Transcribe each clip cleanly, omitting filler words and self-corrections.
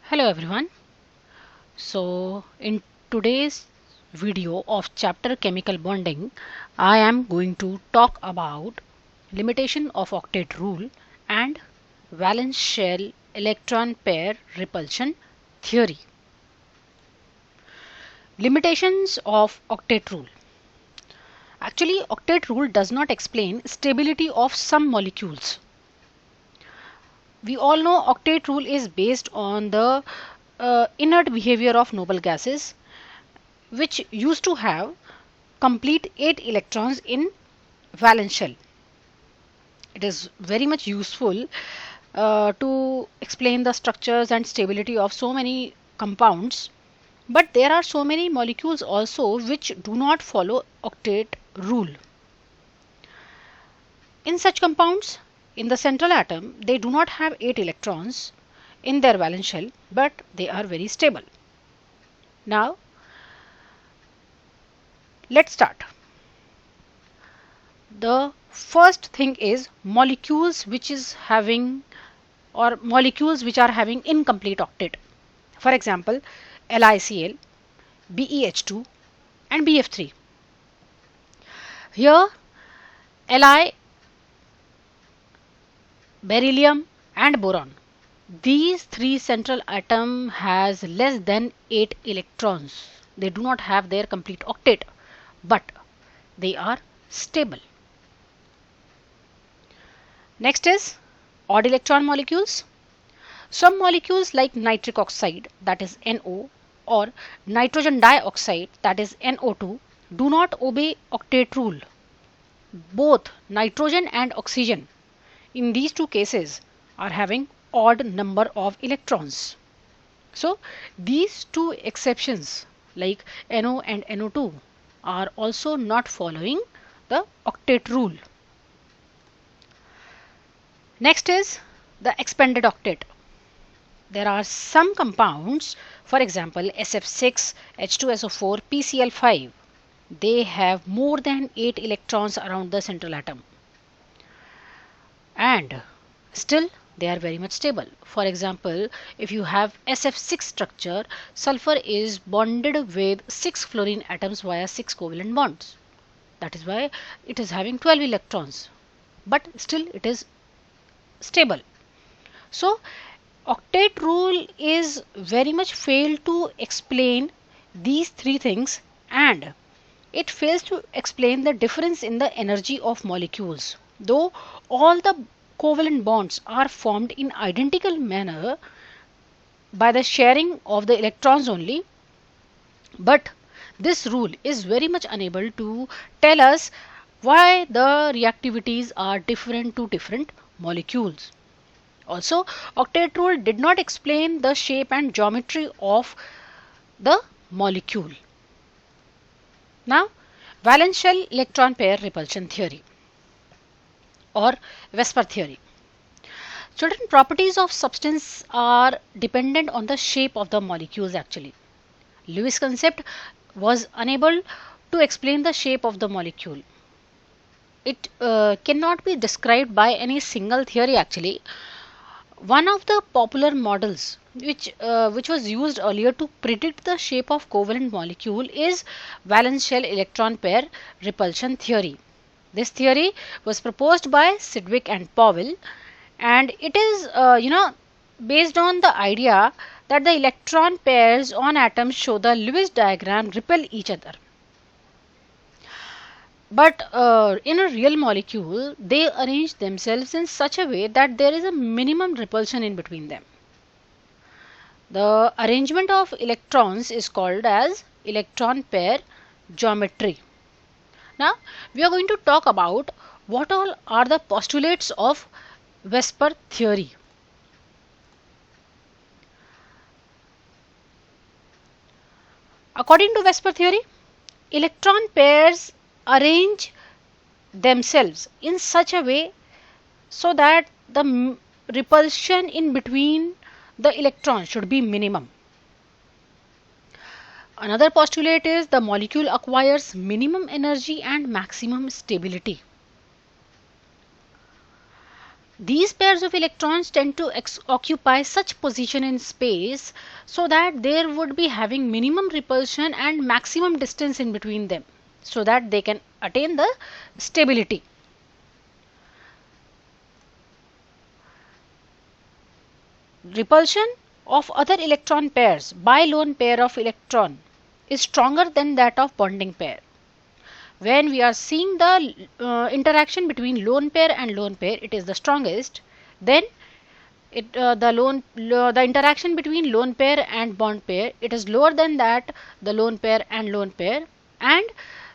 Hello everyone. So in today's video of chapter chemical bonding, I am going to talk about limitation of octet rule and valence shell electron pair repulsion theory. Limitations of octet rule. Actually, octet rule does not explain stability of some molecules. We all know octet rule is based on the inert behavior of noble gases, which used to have complete 8 electrons in valence shell. It is very much useful to explain the structures and stability of so many compounds, but there are so many molecules also which do not follow octet rule. In such compounds, in the central atom, they do not have 8 electrons in their valence shell, but they are very stable. Now, let's start. The first thing is molecules which is having or molecules which are having incomplete octet. For example, LiCl, BeH2 and BF3. Here Li, beryllium and boron. These three central atom has less than 8 electrons. They do not have their complete octet, but they are stable. Next is odd electron molecules. Some molecules like nitric oxide, that is NO, or nitrogen dioxide, that is NO2, do not obey octet rule. Both nitrogen and oxygen in these two cases are having odd number of electrons. So these two exceptions like NO and NO2 are also not following the octet rule. Next is the expanded octet. There are some compounds, for example SF6, H2SO4, PCl5. They have more than 8 electrons around the central atom. And still they are very much stable. For example, if you have SF6 structure, sulfur is bonded with 6 fluorine atoms via 6 covalent bonds. That is why it is having 12 electrons. But still it is stable. So octet rule is very much failed to explain these three things, and it fails to explain the difference in the energy of molecules. Though all the covalent bonds are formed in identical manner by the sharing of the electrons only, but this rule is very much unable to tell us why the reactivities are different to different molecules. Also, octet rule did not explain the shape and geometry of the molecule. Now, valence shell electron pair repulsion theory or Vesper theory. Certain properties of substance are dependent on the shape of the molecules actually. Lewis concept was unable to explain the shape of the molecule. It cannot be described by any single theory actually. One of the popular models which was used earlier to predict the shape of covalent molecule is valence shell electron pair repulsion theory. This theory was proposed by Sidgwick and Powell, and it is based on the idea that the electron pairs on atoms show the Lewis diagram repel each other. But in a real molecule, they arrange themselves in such a way that there is a minimum repulsion in between them. The arrangement of electrons is called as electron pair geometry. Now, we are going to talk about what all are the postulates of Vesper theory. According to Vesper theory, electron pairs arrange themselves in such a way so that the repulsion in between the electrons should be minimum. Another postulate is the molecule acquires minimum energy and maximum stability. These pairs of electrons tend to occupy such position in space so that there would be having minimum repulsion and maximum distance in between them, so that they can attain the stability. Repulsion of other electron pairs by lone pair of electron is stronger than that of bonding pair. When we are seeing the interaction between lone pair and lone pair, it is the strongest. Then the interaction between lone pair and bond pair, it is lower than that the lone pair and lone pair, and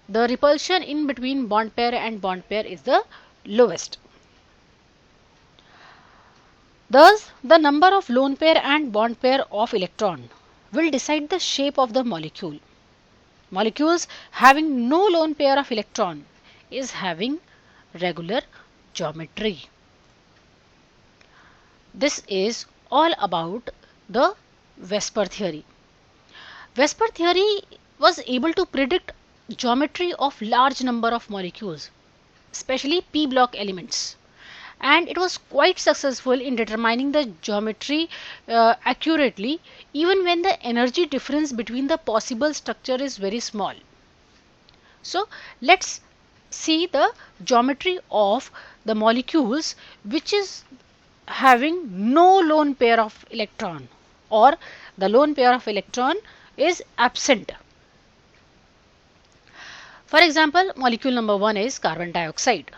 the repulsion in between bond pair and bond pair is the lowest. Thus, the number of lone pair and bond pair of electron will decide the shape of the molecule. Molecules having no lone pair of electron is having regular geometry. This is all about the Vesper theory. Vesper theory was able to predict geometry of large number of molecules, especially p block elements, and it was quite successful in determining the geometry accurately, even when the energy difference between the possible structure is very small. So let's see the geometry of the molecules which is having no lone pair of electron, or the lone pair of electron is absent. For example, molecule number 1 is carbon dioxide.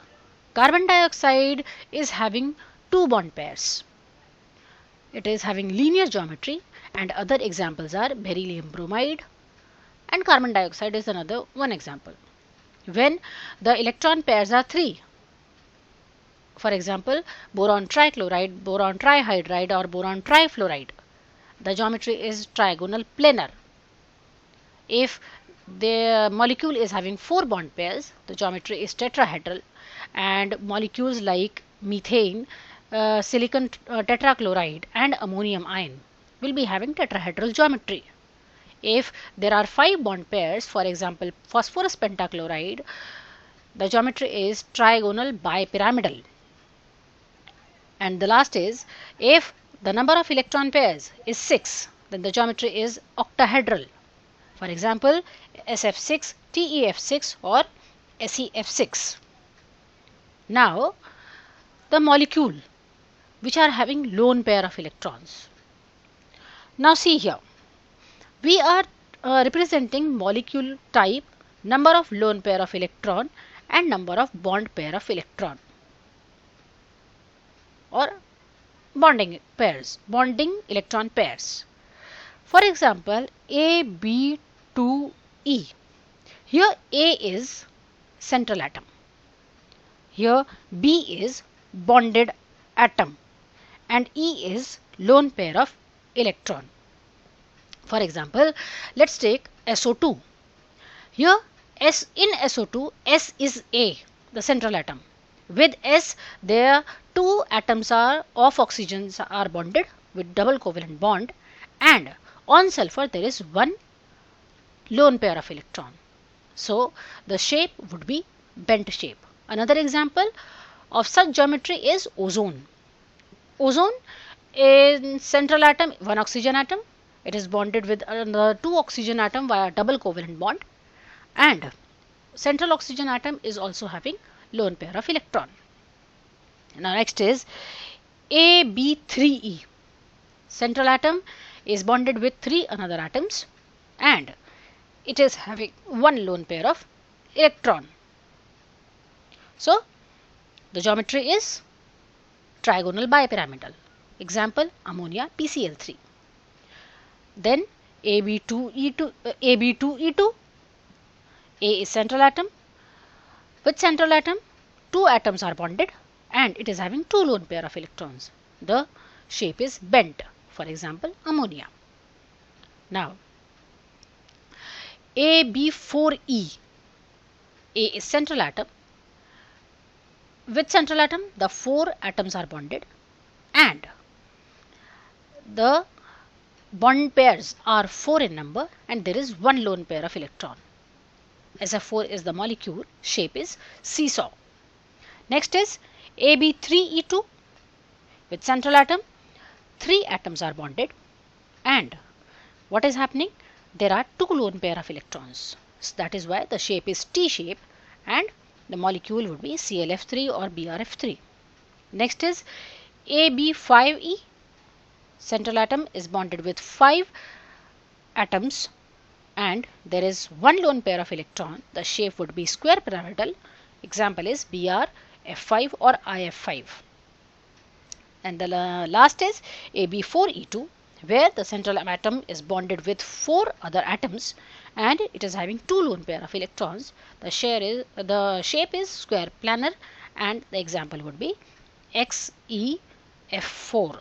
Carbon dioxide is having two bond pairs. It is having linear geometry, and other examples are beryllium bromide, and carbon dioxide is another one example. When the electron pairs are 3, for example, boron trichloride, boron trihydride, or boron trifluoride, the geometry is trigonal planar. If the molecule is having 4 bond pairs, the geometry is tetrahedral, and molecules like methane, silicon tetrachloride, and ammonium ion will be having tetrahedral geometry. If there are 5 bond pairs, for example, phosphorus pentachloride, the geometry is trigonal bipyramidal. And the last is, if the number of electron pairs is 6, then the geometry is octahedral. For example, SF6, TEF6, or SEF6. Now, the molecule which are having lone pair of electrons. Now see here, we are representing molecule type, number of lone pair of electron, and number of bond pair of electron, or bonding pairs, bonding electron pairs. For example, AB2E. Here A is central atom. Here B is bonded atom, and E is lone pair of electron. For example, let's take SO2. Here in SO2, S is A, the central atom. With S, there 2 atoms of oxygen are bonded with double covalent bond, and on sulfur there is 1 lone pair of electron. So the shape would be bent shape. Another example of such geometry is ozone. Ozone in central atom, 1 oxygen atom. It is bonded with another 2 oxygen atom via double covalent bond, and central oxygen atom is also having lone pair of electron. Now next is AB3E. Central atom is bonded with 3 another atoms, and it is having 1 lone pair of electron. So the geometry is trigonal bipyramidal. Example, ammonia PCl3. Then AB2E2. A is central atom. With central atom, 2 atoms are bonded, and it is having 2 lone pair of electrons. The shape is bent. For example, ammonia. Now AB4E. A is central atom. With central atom, the 4 atoms are bonded, and the bond pairs are 4 in number, and there is 1 lone pair of electron. SF4 is the molecule, shape is seesaw. Next is AB3E2. With central atom, 3 atoms are bonded, and what is happening? There are 2 lone pair of electrons. So that is why the shape is T shape and the molecule would be ClF3 or BrF3. Next is AB5E. Central atom is bonded with 5 atoms and there is 1 lone pair of electron. The shape would be square pyramidal. Example is BrF5 or IF5. And the last is AB4E2, where the central atom is bonded with 4 other atoms and it is having 2 lone pair of electrons. The shape is square planar and the example would be XeF4.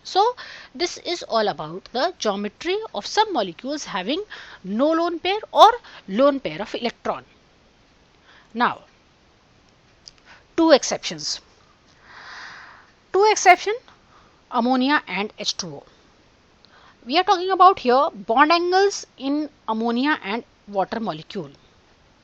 So this is all about the geometry of some molecules having no lone pair or lone pair of electron. Now, two exceptions. Ammonia and H2O. We are talking about here bond angles in ammonia and water molecule.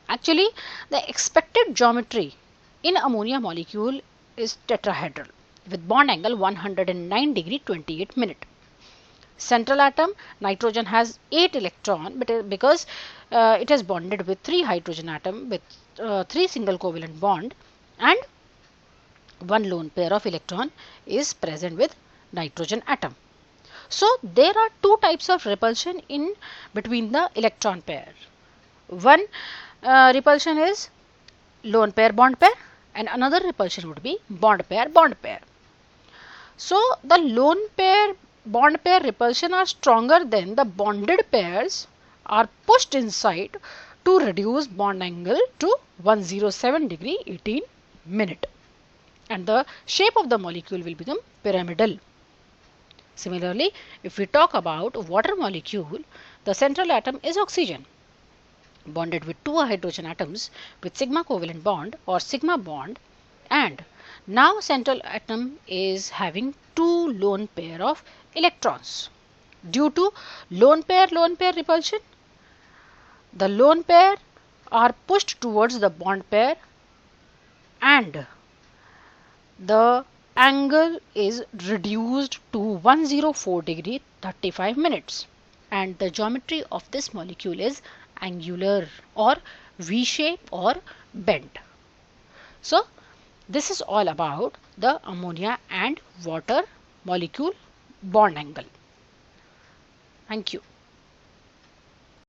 Actually, the expected geometry in ammonia molecule is tetrahedral with bond angle 109 degree 28 minute. Central atom, nitrogen has 8 electron because it is bonded with 3 hydrogen atom with 3 single covalent bond and 1 lone pair of electron is present with nitrogen atom. So there are 2 types of repulsion in between the electron pair. One repulsion is lone pair bond pair and another repulsion would be bond pair bond pair. So the lone pair bond pair repulsion are stronger than the bonded pairs are pushed inside to reduce bond angle to 107 degree 18 minute and the shape of the molecule will become pyramidal. Similarly, if we talk about water molecule, the central atom is oxygen bonded with 2 hydrogen atoms with sigma covalent bond or sigma bond, and now central atom is having 2 lone pair of electrons. Due to lone pair repulsion, the lone pair are pushed towards the bond pair and the angle is reduced to 104 degree 35 minutes and the geometry of this molecule is angular or V shape or bent. So this is all about the ammonia and water molecule bond angle. Thank you.